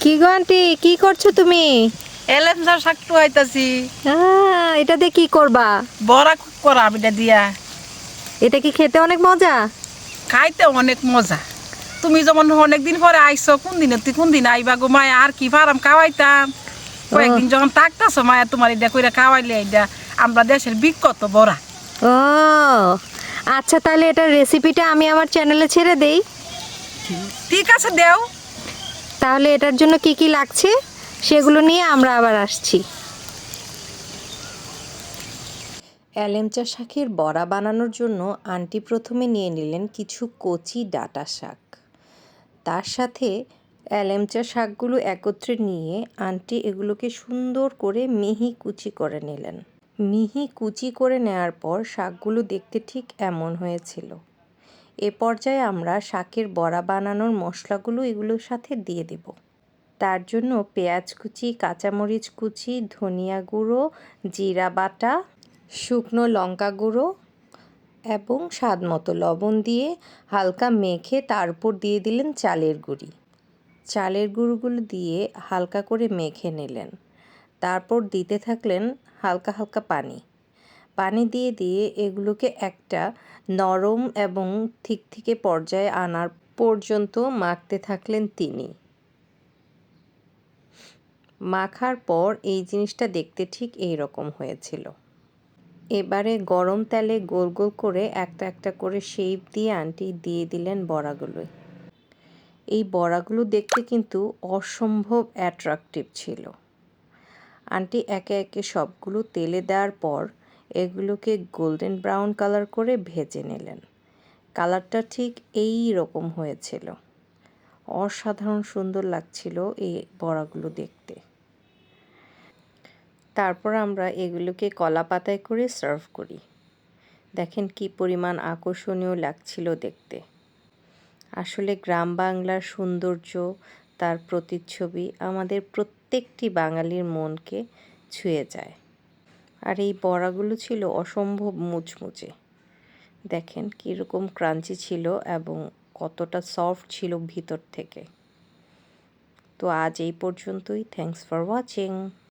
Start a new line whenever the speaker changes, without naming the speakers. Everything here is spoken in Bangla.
কি গো আন্টি, কি করছো তুমি?
এলেন স্যার শাক টুয়াইতাছি।
এটা দিয়ে কি করবা?
বড়া করা এটা দিয়া
এটা কি খেতে অনেক মজা?
খাইতে অনেক মজা। তুমি যেমন অনেকদিন পরে আইছো, কোন দিন আইবা গো মায়া? আর কি ফারাম খাওয়াইতাম। কয়েকদিন যখন থাকতাছো মায়া, তোমার এটা কইরা খাওয়াইলে এটা আমরা দেশের বিখ্যাত বড়া।
ও আচ্ছা, তাহলে এটার রেসিপিটা আমি আমার চ্যানেলে ছেড়ে দেই।
ঠিক আছে, দেও।
তাহলে এটার জন্য কি কি লাগছে সেগুলো নিয়ে আমরা আবার আসছি। অ্যালেমচা শাকের বড়া বানানোর জন্য আন্টি প্রথমে নিয়ে নিলেন কিছু কচি ডাঁটা শাক। তার সাথে অ্যালেমচা শাকগুলো একত্রে নিয়ে আন্টি এগুলোকে সুন্দর করে মিহি কুচি করে নিলেন। মিহি কুচি করে নেওয়ার পর শাকগুলো দেখতে ঠিক এমন হয়েছিল। এ পর্যায়ে আমরা শাকের বড়া বানানোর মশলাগুলো এগুলোর সাথে দিয়ে দেব। তার জন্য পেঁয়াজ কুচি, কাঁচামরিচ কুচি, ধনিয়া গুঁড়ো, জিরা বাটা, শুকনো লঙ্কা গুঁড়ো এবং স্বাদ মতো লবণ দিয়ে হালকা মেখে তার উপর দিয়ে দিলেন চালের গুঁড়ি। চালের গুঁড়োগুলো দিয়ে হালকা করে মেখে নিলেন। তারপর দিতে থাকলেন হালকা হালকা পানি। পানি দিয়ে দিয়ে এগুলোকে একটা নরম এবং থিকথিকে পর্যায়ে আনার পর্যন্ত মাখতে থাকলেন তিনি। মাখার পর এই জিনিসটা দেখতে ঠিক এই রকম হয়েছিল। এবারে গরম তেলে গোল গোল করে একটা একটা করে শেপ দিয়ে আন্টি দিয়ে দিলেন বড়াগুলো। এই বড়াগুলো দেখতে কিন্তু অসম্ভব অ্যাট্রাকটিভ ছিল। আন্টি একে একে সবগুলো তেলে দেওয়ার পর এগুলোকে গোল্ডেন ব্রাউন কালার করে ভেজে নিলেন। কালারটা ঠিক এই রকম হয়েছিল। অসাধারণ সুন্দর লাগছিল এই বড়াগুলো দেখতে। তারপর আমরা এগুলোকে কলা পাতায় করে সার্ভ করি। দেখেন কি পরিমাণ আকর্ষণীয় লাগছিল দেখতে। আসলে গ্রাম বাংলার সৌন্দর্য, তার প্রতিচ্ছবি আমাদের প্রত্যেকটি বাঙালির মনকে ছুঁয়ে যায়। আর এই বড়াগুলো ছিল অসম্ভব মুচমুচে। দেখেন কীরকম ক্রাঞ্চি ছিল এবং কতটা সফট ছিল ভিতর থেকে। তো আজ এই পর্যন্তই। Thanks for watching.